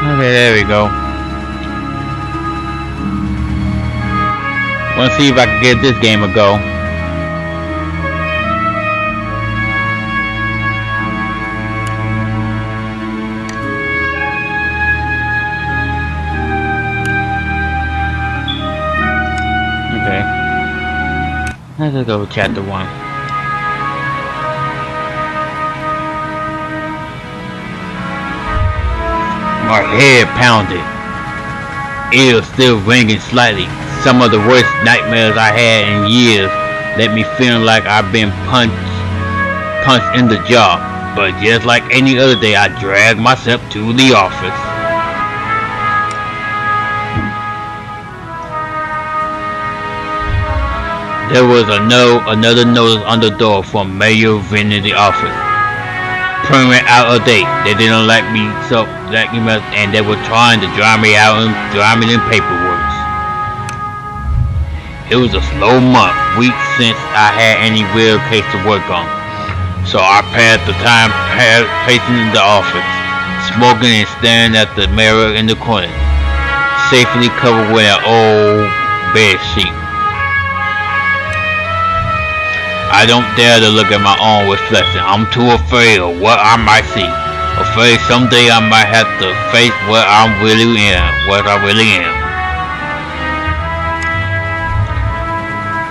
Okay, there we go. Wanna see if I can give this game a go. Okay. Let's go with chapter 1. My head pounded. Ears still ringing slightly. Some of the worst nightmares I had in years let me feel like I've been punched in the jaw. But just like any other day, I dragged myself to the office. There was another notice on the door from Mayor Vin in the office. Permit out of date. They didn't like me so much, and they were trying to dry me out and dry me in paperwork. It was a slow month, weeks since I had any real case to work on. So I passed the time pacing in the office, smoking and staring at the mirror in the corner, safely covered with an old bed sheet. I don't dare to look at my own reflection. I'm too afraid of what I might see. Afraid someday I might have to face what I really am.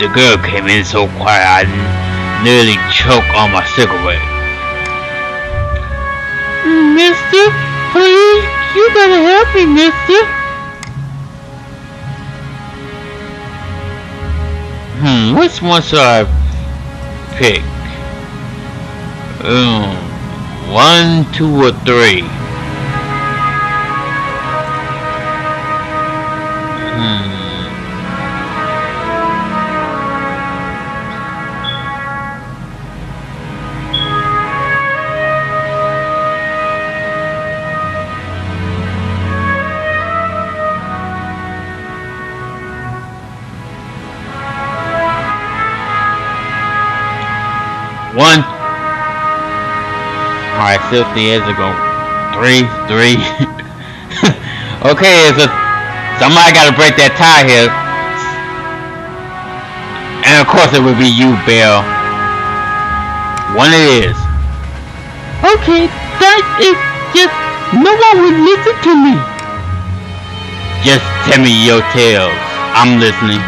The girl came in so quiet I nearly choked on my cigarette. Mister, please, you gotta help me, mister. Which one should I pick? 1, 2, or 3? One. Alright, 50 years ago. 3. Okay, somebody gotta break that tie here. And of course it would be you, Bill. One it is. Okay, that is just no one would listen to me. Just tell me your tales. I'm listening.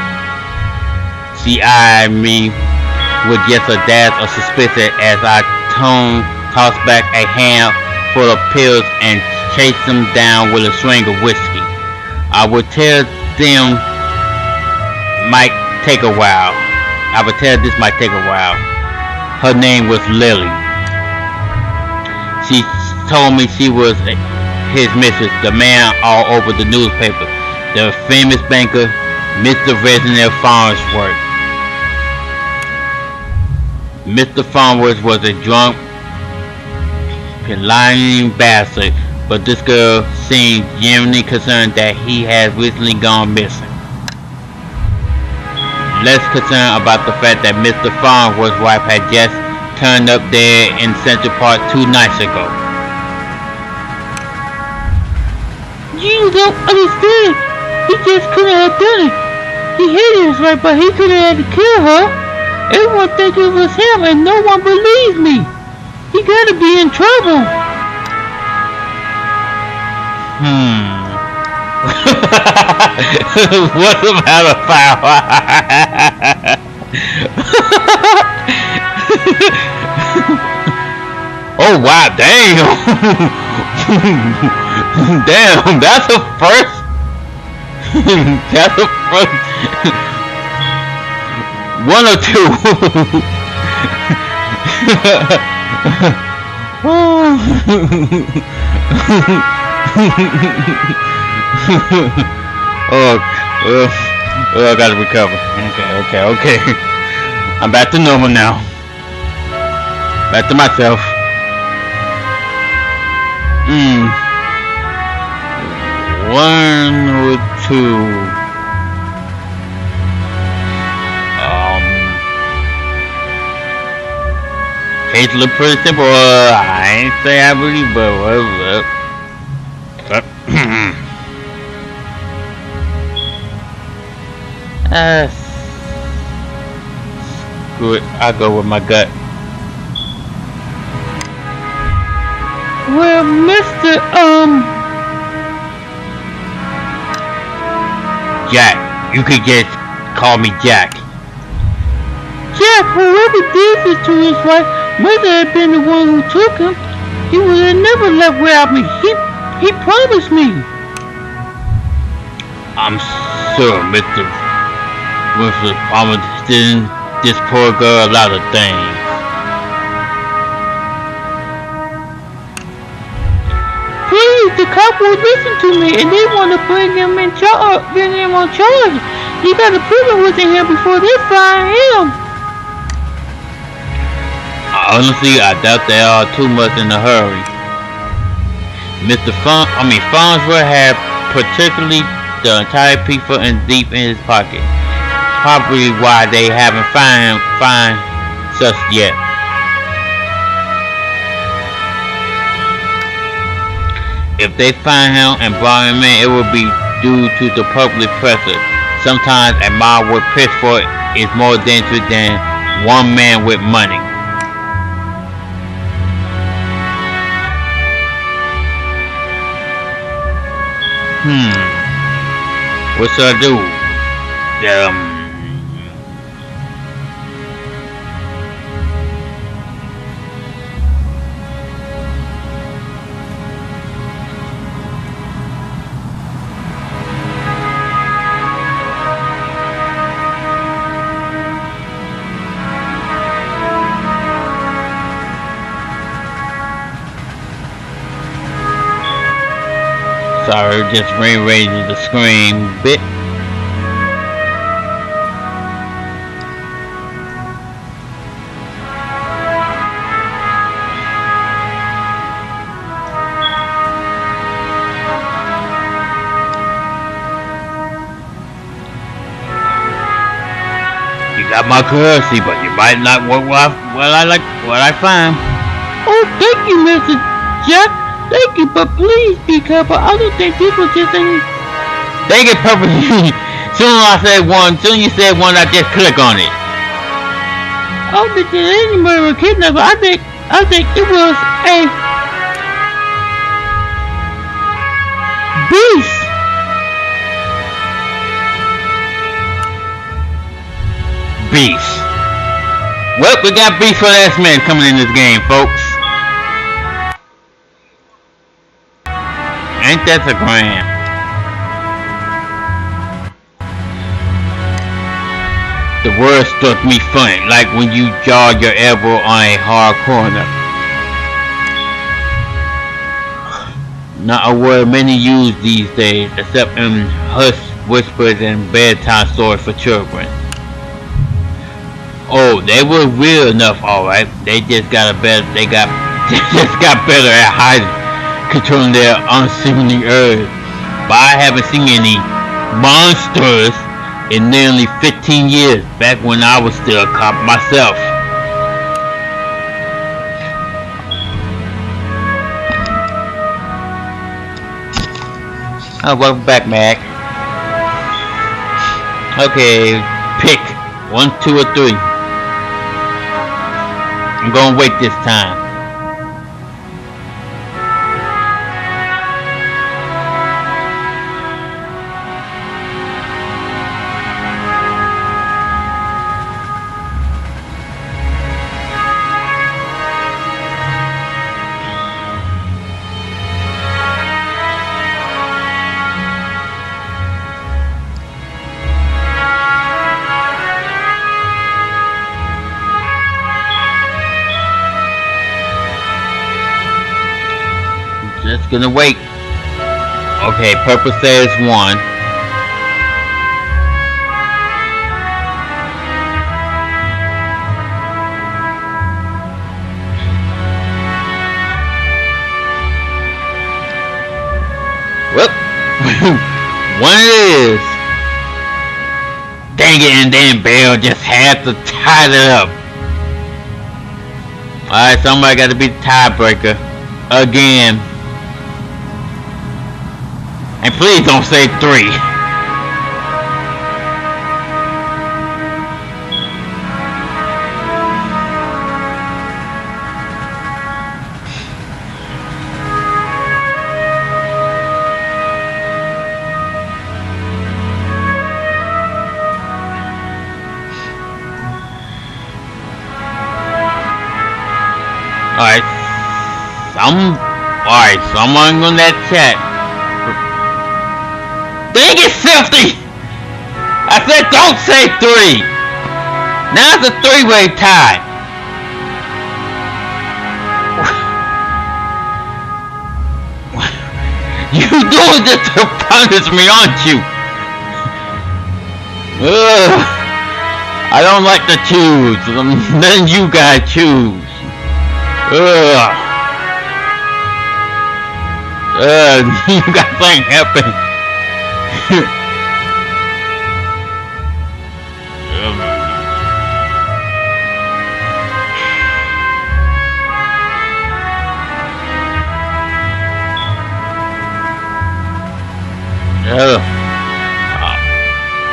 She eyed me with just a dash of suspicion as I tossed back a handful of pills and chased them down with a string of whiskey. I would tell this might take a while. Her name was Lily. She told me she was his mistress, the man all over the newspaper, the famous banker, Mr. Reginald Farnsworth. Mr. Farnsworth was a drunk, lying bastard, but this girl seemed genuinely concerned that he had recently gone missing. Less concerned about the fact that Mr. Farnsworth's wife had just turned up there in Central Park 2 nights ago. You don't understand. He just couldn't have done it. He hated his wife, but he couldn't have to kill her. Everyone thinks it was him and no one believes me. He gotta be in trouble. What's about a fire? Oh wow, damn. Damn, that's a first. That's a first. 1 or 2. I gotta recover. Okay. I'm back to normal now. Back to myself. 1 or 2. Case look pretty simple. I ain't say I believe, but whatever. Screw it. I'll go with my gut. Well, Mr. Jack. You could just call me Jack. Jack, whoever did this to his wife must have been the one who took him. He would have never left without me. He promised me. I'm sure Mr. promised this poor girl a lot of things. Please, the cop will listen to me, and they want to bring him on charge. You gotta prove it wasn't him before they fire him. Honestly, I doubt they are too much in a hurry. Farnsworth had particularly the entire people in deep in his pocket. Probably why they haven't find such yet. If they find him and bar him in, it will be due to the public pressure. Sometimes a mob with pitchfork is more dangerous than one man with money. What should I do? Sorry, just rearranging the screen a bit. You got my curiosity, but you might not want what I find. Oh, thank you, Mr. Jack. Thank you, but please be careful. I don't think people just any. They get purposely. Soon I said one. Soon you said one. I just click on it. I don't think there's anybody was kidnapped. I think it was a beast. Beast. Well, we got beast for last man coming in this game, folks. Ain't that a grand? The word struck me funny, like when you jaw your elbow on a hard corner. Not a word many use these days, except in hushed whispers and bedtime stories for children. Oh, they were real enough, alright. They just got better at hiding, controlling their unseemly urge. But I haven't seen any monsters in nearly 15 years, back when I was still a cop myself. Oh, welcome back, Mac. Okay, pick 1, 2, or 3. I'm gonna wait this time. Just gonna wait. Okay, purple says 1. Well, 1 it is. Dang it, and then Bell just had to tie it up. Alright, somebody got to be the tiebreaker again. And please don't say 3. Alright, someone on that chat. Dang it, Filthy! I said don't say 3! Now it's a 3-way tie. You doing this to punish me, aren't you? I don't like to choose. Then you gotta choose. You got something happen.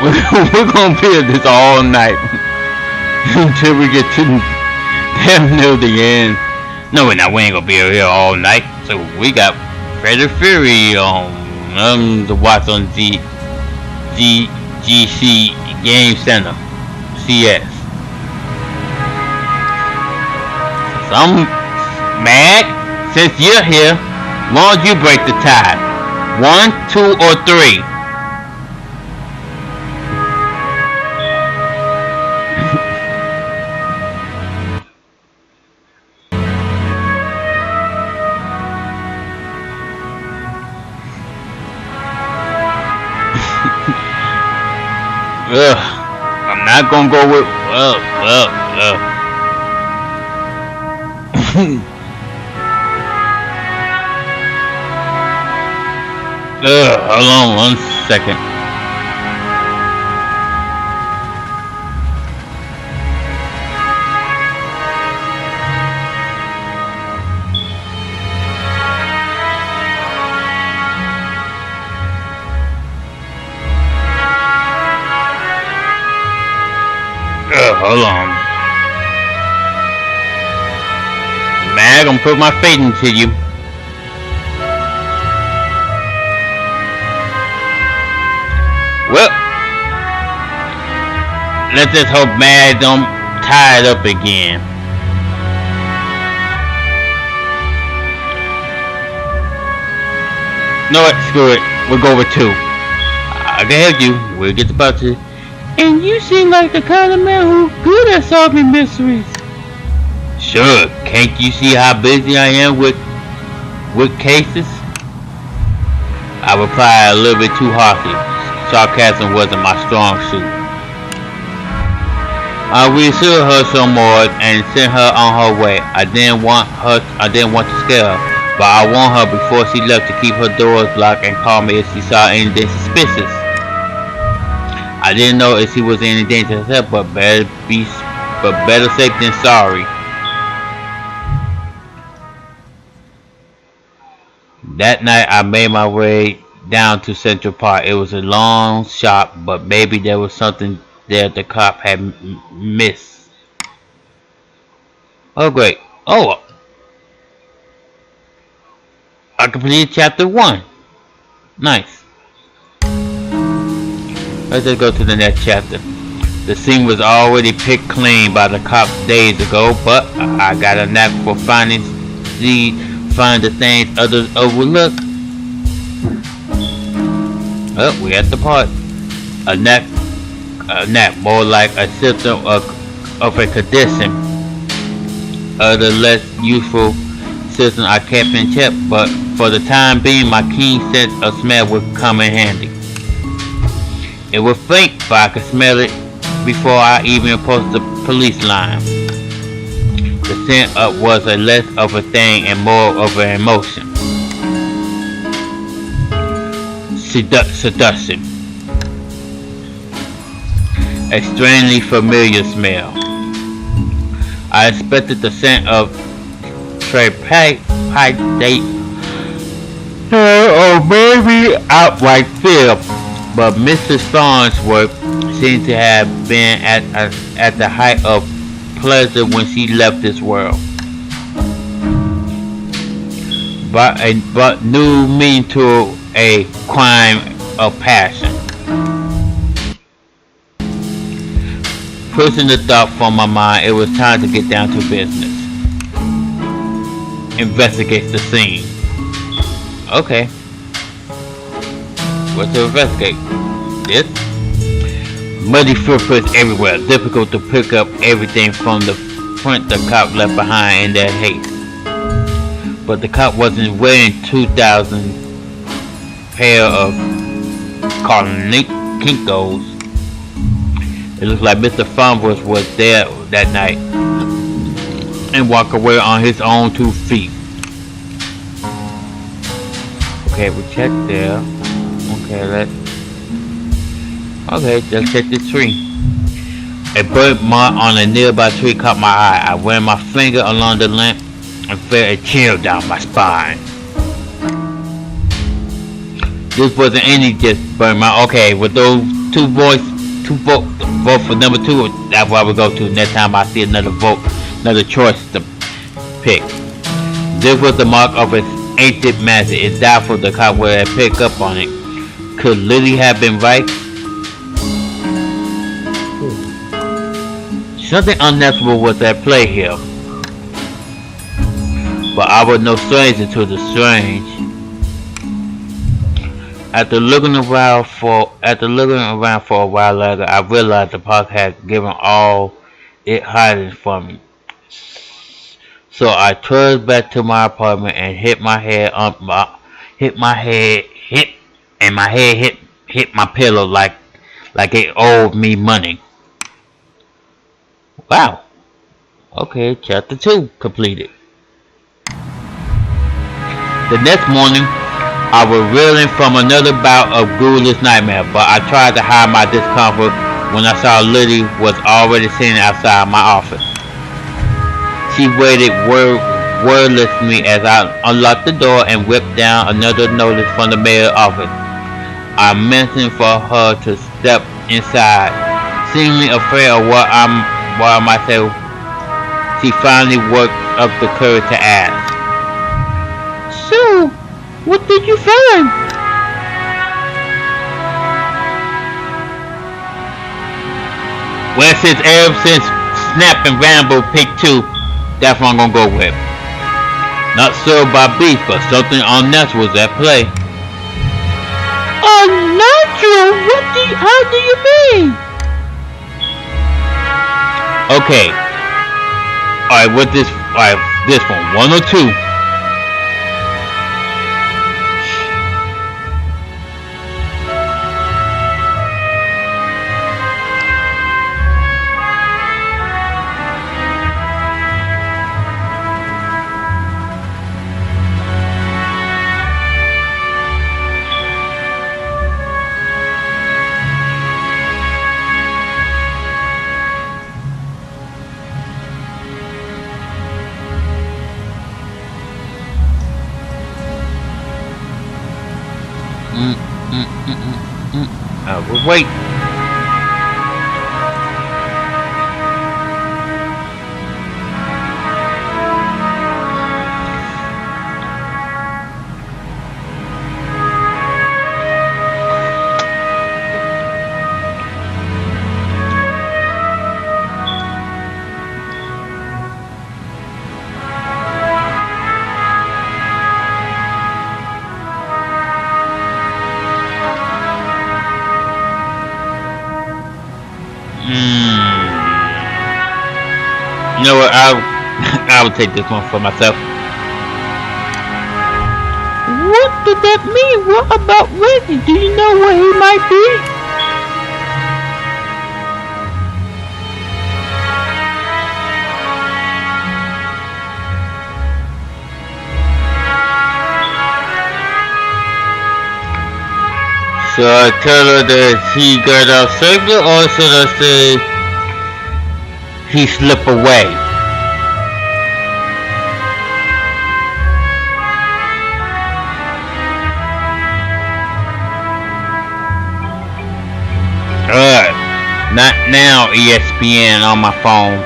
We're gonna be at this all night until we get to damn near the end. No, we're not. We ain't gonna be here all night. So we got Freddy Fury on to watch on GC Game Center, CS. So I'm mad since you're here. Why don't you break the tie? 1, 2, or 3? I'm not gonna go with hold on 1 second. Hold on. Mag, I'm putting my faith into you. Well, let's just hope Mag don't tie it up again. No, what? Screw it. We'll go with 2. I can help you. We'll get the budget. And you seem like the kind of man who's good at solving mysteries. Sure, can't you see how busy I am with cases? I replied a little bit too harshly. Sarcasm wasn't my strong suit. I reassured her some more and sent her on her way. I didn't want to scare her, but I warned her before she left to keep her doors locked and call me if she saw anything suspicious. I didn't know if she was in any danger herself, but better safe than sorry. That night I made my way down to Central Park. It was a long shot, but maybe there was something there the cop had missed. Oh great. Oh, I completed chapter 1. Nice. Let's just go to the next chapter. The scene was already picked clean by the cops days ago, but I got a knack for finding the things others overlook. Oh, we at the part. A knack, more like a symptom of a condition. Other less useful system I kept in check, but for the time being, my keen sense of smell would come in handy. It was faint, but I could smell it before I even approached the police line. The scent up was a less of a thing and more of an emotion. Seduction. A strangely familiar smell. I expected the scent of trepanate or maybe outright fear. But Mr. Farnsworth seemed to have been at the height of pleasure when she left this world, but new meaning to a crime of passion. Pushing the thought from my mind, it was time to get down to business. Investigate the scene. Okay. What to investigate? This? Muddy footprints everywhere. Difficult to pick up everything from the print the cop left behind in that haste. But the cop wasn't wearing 2,000 pair of Kinkos. It looks like Mr. Farnsworth was there that night and walked away on his own 2 feet. Okay, we checked there. Okay, let's check the tree. A bird mark on a nearby tree caught my eye. I ran my finger along the limb and felt a chill down my spine. This wasn't any just bird mark. Okay, with those 2 votes, vote for number 2. That's where I would go to next time I see another choice to pick. This was the mark of its ancient master. It's doubtful the cop would have picked up on it. Could Lily have been right? Something unnatural was at play here, but I was no stranger to the strange. After looking around for a while later, I realized the park had given all it hiding from me. So I trudged back to my apartment and hit my head my pillow like it owed me money. Wow. Okay, chapter 2 completed. The next morning, I was reeling from another bout of ghoulish nightmare, but I tried to hide my discomfort when I saw Liddy was already sitting outside my office. She waited wordlessly as I unlocked the door and whipped down another notice from the mayor's office. I mentioned for her to step inside, seemingly afraid of what I might say. She finally worked up the courage to ask, "So, what did you find?" Well, since Snap and Rambo picked 2, that's what I'm gonna go with. Not served by beef, but something unnatural is at play. Unnatural? How do you mean? Okay. Alright, this one? 1 or 2? Wait. You know what? I will take this one for myself. What did that mean? What about Reggie? Do you know where he might be? Should I tell her that he got out safely, or should I say he slipped away? now ESPN on my phone.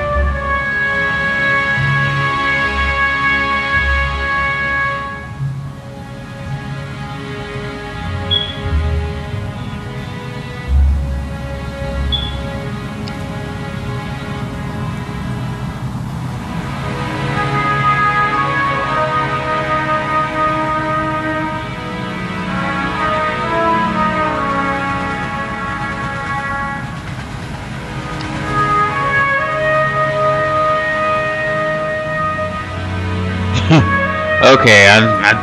Okay, I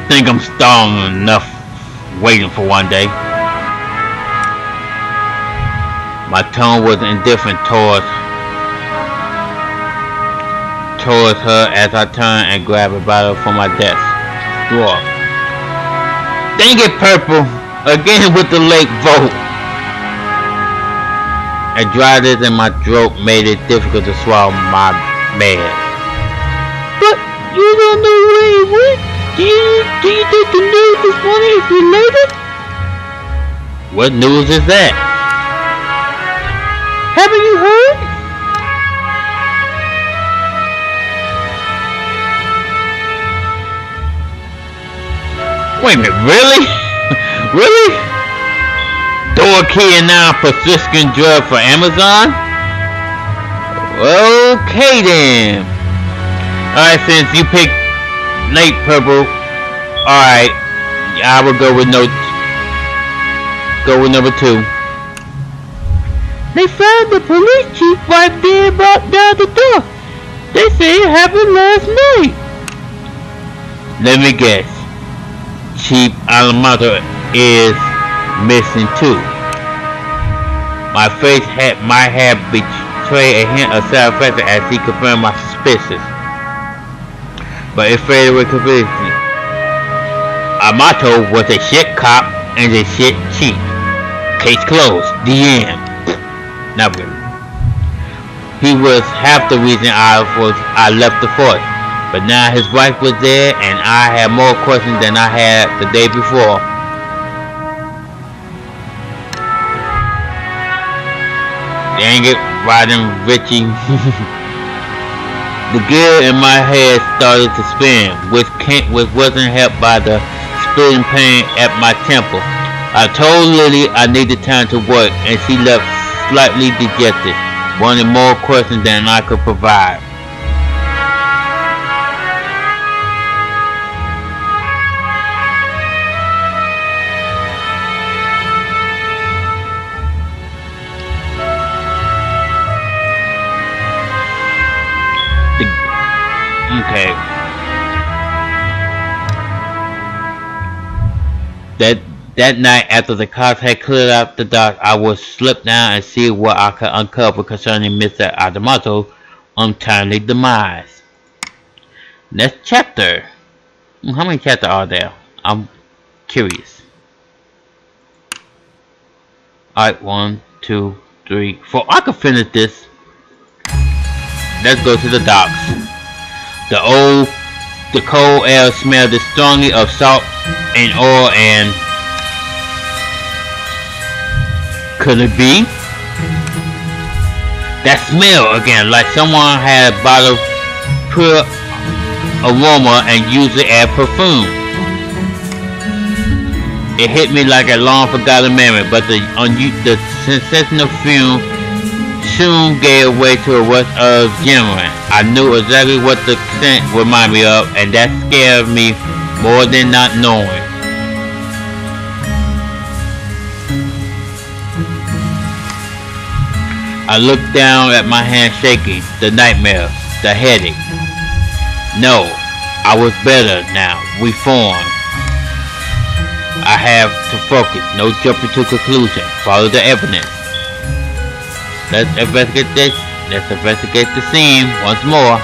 think I'm stalling enough waiting for one day. My tone was indifferent towards her as I turned and grabbed a bottle from my desk drawer. Dang it, Purple! Again with the late vote. A dryness in my throat made it difficult to swallow my meds. But you don't know where it went? Do you think the news this morning is related? What news is that? Haven't you heard? Wait a minute, really? Really? Door key and now prescription drug for Amazon? Okay then. Alright, since you picked late, Purple, alright, I will go with number 2. They found the police chief right there about down the door. They say it happened last night. Let me guess. Chief Alamato is missing too. My face might have betrayed a hint of satisfaction as he confirmed my suspicions. But it faded with completely. Amato was a shit cop and a shit chief. Case closed. The end. Not really. He was half the reason I left the force. But now his wife was there and I had more questions than I had the day before. Dang it, riding Richie. The gear in my head started to spin, which wasn't helped by the splitting pain at my temple. I told Lily I needed time to work, and she left slightly dejected, wanting more questions than I could provide. Okay. That night, after the cops had cleared out the dock, I would slip down and see what I could uncover concerning Mr. Adamato's untimely demise. Next chapter. How many chapters are there? I'm curious. Alright, 1, 2, 3, 4. I could finish this. Let's go to the docks. The cold air smelled strongly of salt and oil and could it be? That smell again, like someone had bottled pure aroma and used it as perfume. It hit me like a long forgotten memory, but the sensational fume soon gave way to a rush of genuine. I knew exactly what the scent reminded me of, and that scared me more than not knowing. I looked down at my hand shaking, the nightmare, the headache. No, I was better now, reformed. I have to focus, no jumping to conclusion, follow the evidence. Let's investigate this. Let's investigate the scene once more.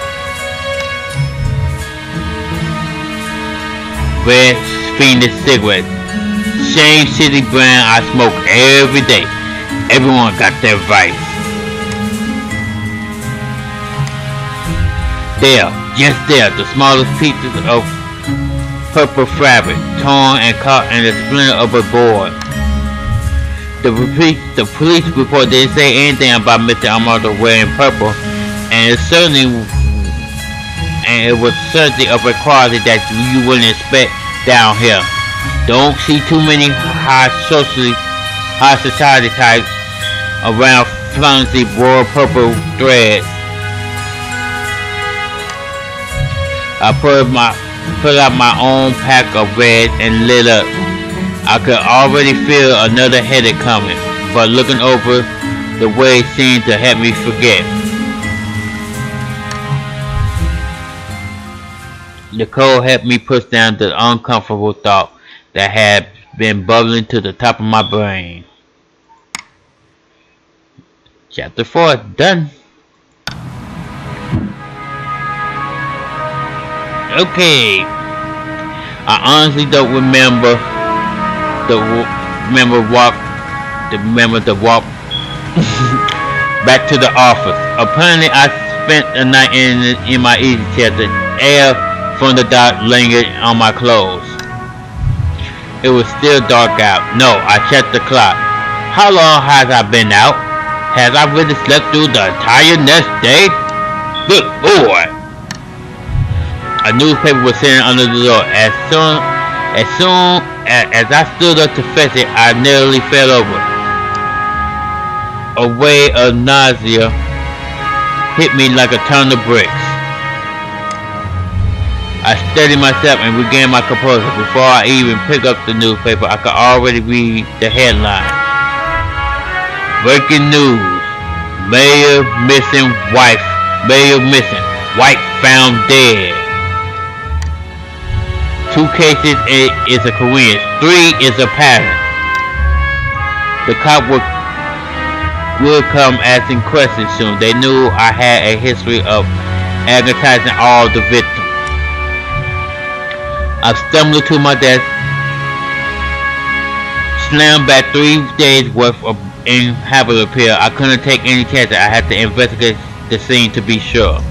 Red Phoenix cigarette. Shame City brand I smoke every day. Everyone got their vice. There, just there, the smallest pieces of purple fabric, torn and caught in the splinter of a board. The police report didn't say anything about Mr. Armando wearing purple, and it was certainly of a quality that you wouldn't expect down here. Don't see too many high society types around flimsy broad purple threads. I put out my own pack of red and lit up. I could already feel another headache coming, but looking over the way seemed to help me forget. The cold helped me push down the uncomfortable thought that had been bubbling to the top of my brain. Chapter 4 done. Okay. I honestly don't remember the walk back to the office. Apparently I spent the night in my easy chair. The air from the dark lingered on my clothes. It was still dark out. No, I checked the clock. How long has I been out? Has I really slept through the entire next day? Good boy! A newspaper was sitting under the door. As soon as I stood up to fetch it, I nearly fell over. A wave of nausea hit me like a ton of bricks. I steadied myself and regained my composure. Before I even picked up the newspaper, I could already read the headline. Breaking news. Mayor missing wife. Mayor missing. Wife found dead. 2 cases is a coincidence. 3 is a pattern. The cop would come asking questions soon. They knew I had a history of advertising all the victims. I stumbled to my desk, slammed back 3 days worth of inhabitable appeal. I couldn't take any chances. I had to investigate the scene to be sure.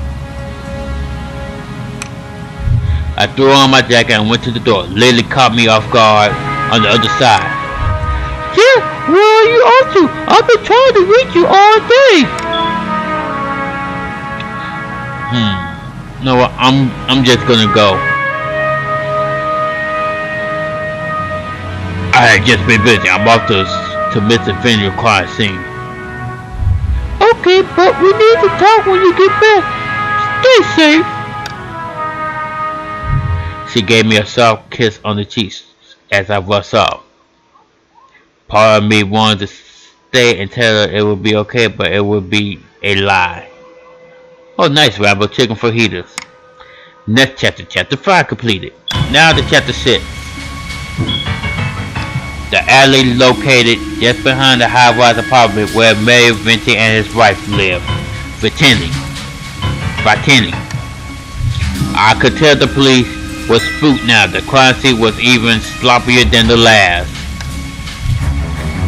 I threw on my jacket and went to the door. Lily caught me off guard on the other side. Jeff, where are you off to? I've been trying to reach you all day. No, I'm just gonna go. I had just been busy. I'm off to misadventure crime scene. Okay, but we need to talk when you get back. Stay safe. She gave me a soft kiss on the cheeks as I rushed off. Part of me wanted to stay and tell her it would be okay, but it would be a lie. Oh, nice, Rambo. Chicken fajitas. Next chapter, chapter 5 completed. Now to chapter 6. The alley located just behind the high-rise apartment where Mayor Venti and his wife lived. Ventini. I could tell the police was spooked now. The crime scene was even sloppier than the last.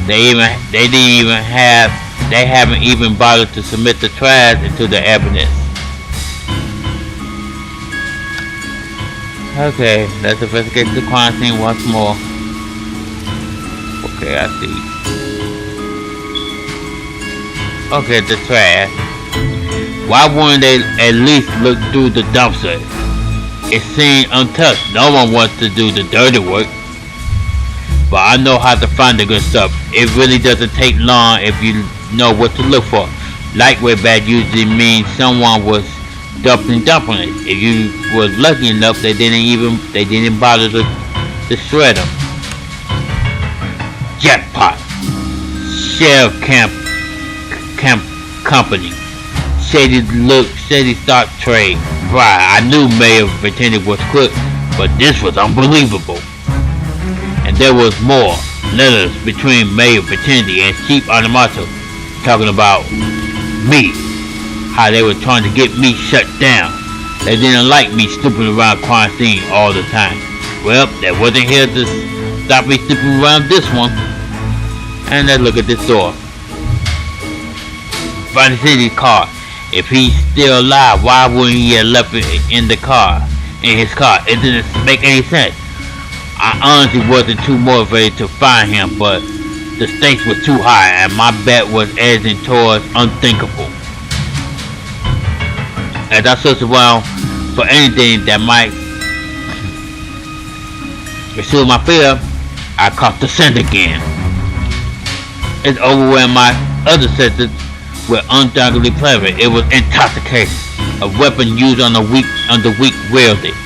They haven't even bothered to submit the trash into the evidence. Okay, let's investigate the crime scene once more. Okay, I see. Okay, the trash. Why wouldn't they at least look through the dumpster? It seemed untouched. No one wants to do the dirty work. But I know how to find the good stuff. It really doesn't take long if you know what to look for. Lightweight bag usually means someone was dumping it. If you was lucky enough, they didn't bother to shred them. Jackpot. Sheriff Camp Company. Shady stock trade. Right, I knew Mayor Ventini was quick, but this was unbelievable. And there was more letters between Mayor Ventini and Chief Armato talking about me. How they were trying to get me shut down. They didn't like me snooping around crime scene all the time. Well, they wasn't here to stop me snooping around this one. And let's look at this door. Phantasy car. If he's still alive, why wouldn't he have left it in his car? It didn't make any sense. I honestly wasn't too motivated to find him, but The stakes were too high, and my bet was edging towards unthinkable. As I searched around for anything that might pursue my fear, I caught the scent again. It overwhelmed my other senses with undoubtedly pleasure. It was intoxication, a weapon used on the weak wielded,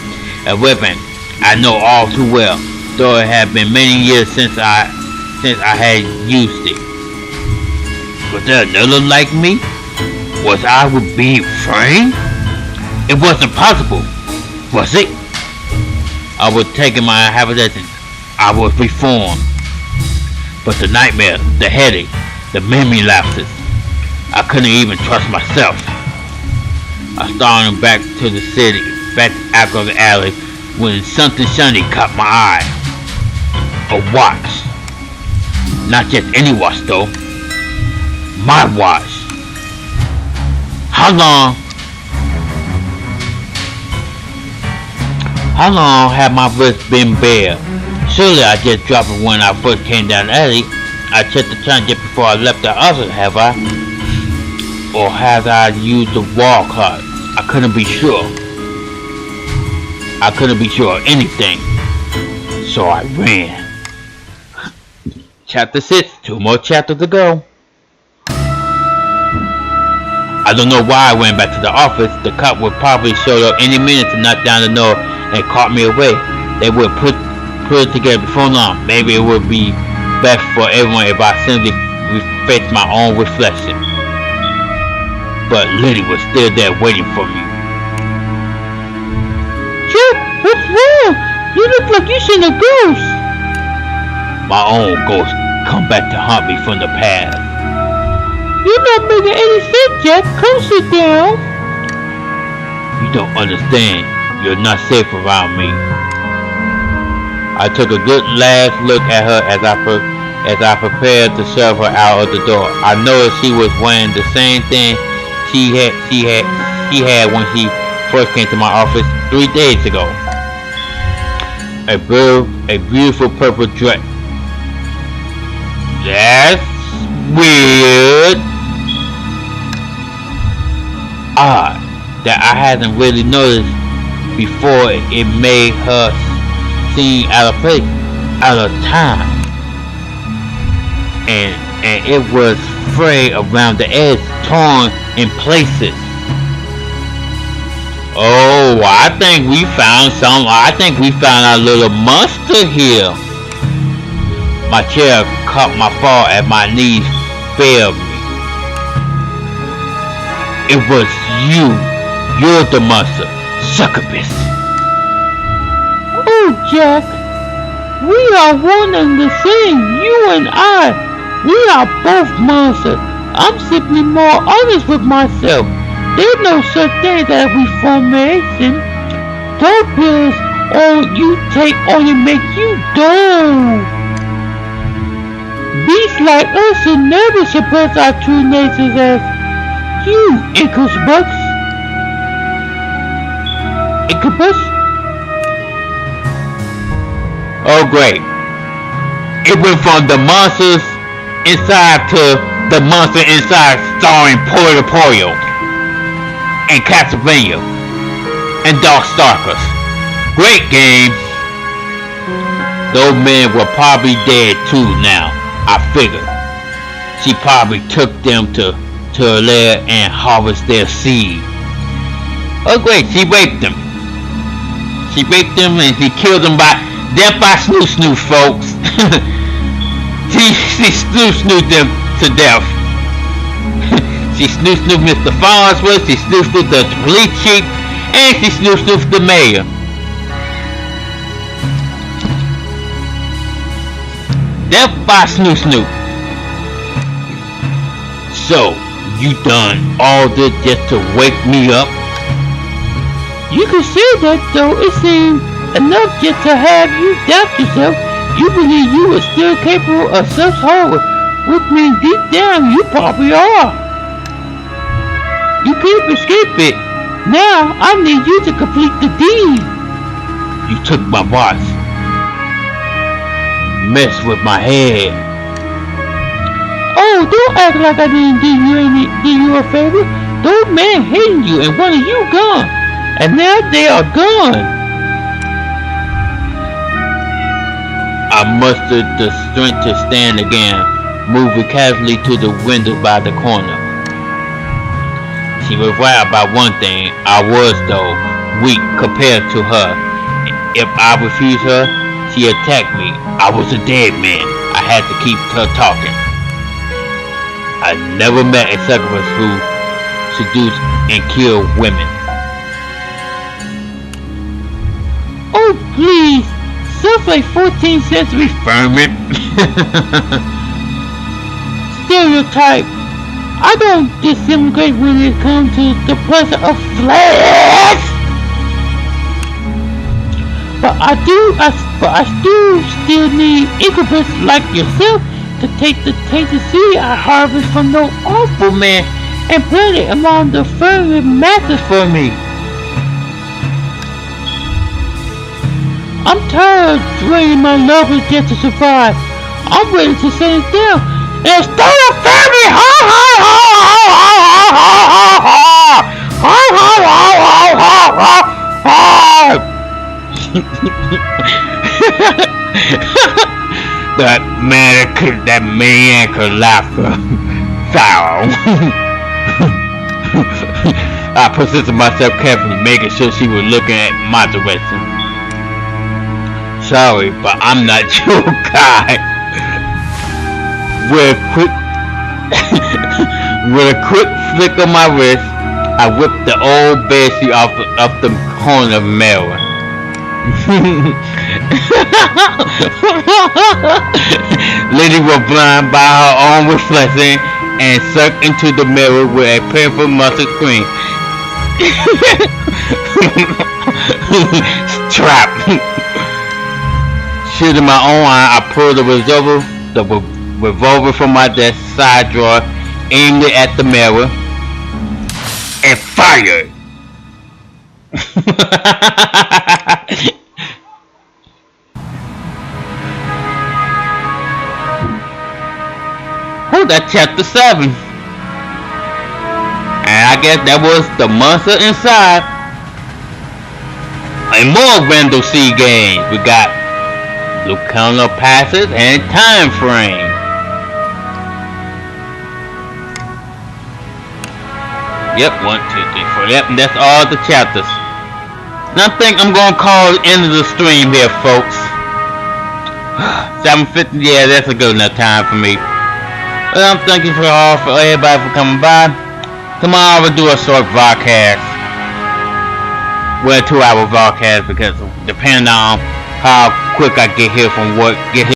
a weapon I know all too well, though it had been many years since I had used it. Was there another like me? Was I being framed? It wasn't possible, was it? I was taking my habitations. I was reformed. But the nightmare, the headache, the memory lapses, I couldn't even trust myself. I started back to the city, back out of the alley, when something shiny caught my eye. A watch. Not just any watch though. My watch. How long had my wrist been bare? Surely I just dropped it when I first came down the alley. I checked the time just before I left the office, have I? Or have I used the wall clock? I couldn't be sure. I couldn't be sure of anything. So I ran. Chapter 6, 2 more chapters to go. I don't know why I went back to the office. The cop would probably show up any minute to knock down the door and call me away. They would put it together before long. Maybe it would be best for everyone if I simply faced my own reflection. But Liddy was still there waiting for me. Jack, what's wrong? You look like you seen a ghost. My own ghost come back to haunt me from the past. You're not making any sense, Jack. Come sit down. You don't understand. You're not safe around me. I took a good last look at her as I prepared to shove her out of the door. I noticed she was wearing the same thing she had when she first came to my office 3 days ago. A beautiful purple dress. That's weird. Odd that I hadn't really noticed before. It made her seem out of place, out of time, and it was frayed around the edge, torn in places. Oh, I think we found our little monster here. My chair caught my fall as my knees failed me. It was you. You're the monster. Succubus. Oh, Jack. We are one and the same. You and I. We are both monsters. I'm simply more honest with myself. There's no such thing as reformation. Those pills all you take only make you dull. Beasts like us should never suppress our true natures as you, Incubus. Incubus? Oh great. It went from the monsters inside to the monster inside, starring Puerto Pollo and Castlevania and Darkstalkers. Great game. Those men were probably dead too now, I figured. She probably took them to her lair and harvest their seed. Oh great, she raped them. She raped them and she killed them by death by snoo, folks. she snoo them to death. She snoo Mr. Farnsworth, she snoo the police chief, and she snoo the mayor. Death by snoo. So, you done all this just to wake me up? You can say that, though. It seems enough just to have you doubt yourself. You believe you are still capable of such horror, which means deep down you probably are. You can't escape it. Now I need you to complete the deed. You took my watch. Messed with my head. No, don't act like I didn't do you a favor. Those men hated you and wanted you gone. And now they are gone. I mustered the strength to stand again, moving casually to the window by the corner. She was right about one thing. I was, though, weak compared to her. If I refused her, she attacked me. I was a dead man. I had to keep her talking. I never met a succubus who seduced and killed women. Oh, please. Sounds like 14th century Vermin. stereotype. I don't discriminate when it comes to the pleasure of flesh. But I do still need incubates like yourself to take the tainted seed I harvest from no awful man and plant it among the fervent masses for me. I'm tired of draining my lovers just to survive. I'm ready to send it down and start a family. Ha ha ha ha ha ha ha ha ha. That maniacal laughter. Foul. I positioned myself carefully, making sure she was looking at my direction. Sorry, but I'm not your guy. With a quick flick of my wrist, I whipped the old bedsheet off the corner of the mirror. Lady was blind by her own reflection and sunk into the mirror with a painful muscle scream. Trap. Shooting my own eye, I pulled the revolver from my desk side drawer, aimed it at the mirror, and fired. Oh, that's chapter 7. And I guess that was the monster inside. And more Randall C games. We got Blue Counter passes and time frame. Yep, 1, 2, 3, 4. Yep, and that's all the chapters. And I think I'm gonna call the end of the stream here, folks. 7:50. Yeah, that's a good enough time for me. Well, I'm thanking for everybody for coming by. Tomorrow I will do a short podcast. Well, 2-hour podcast because depending on how quick I get here from work,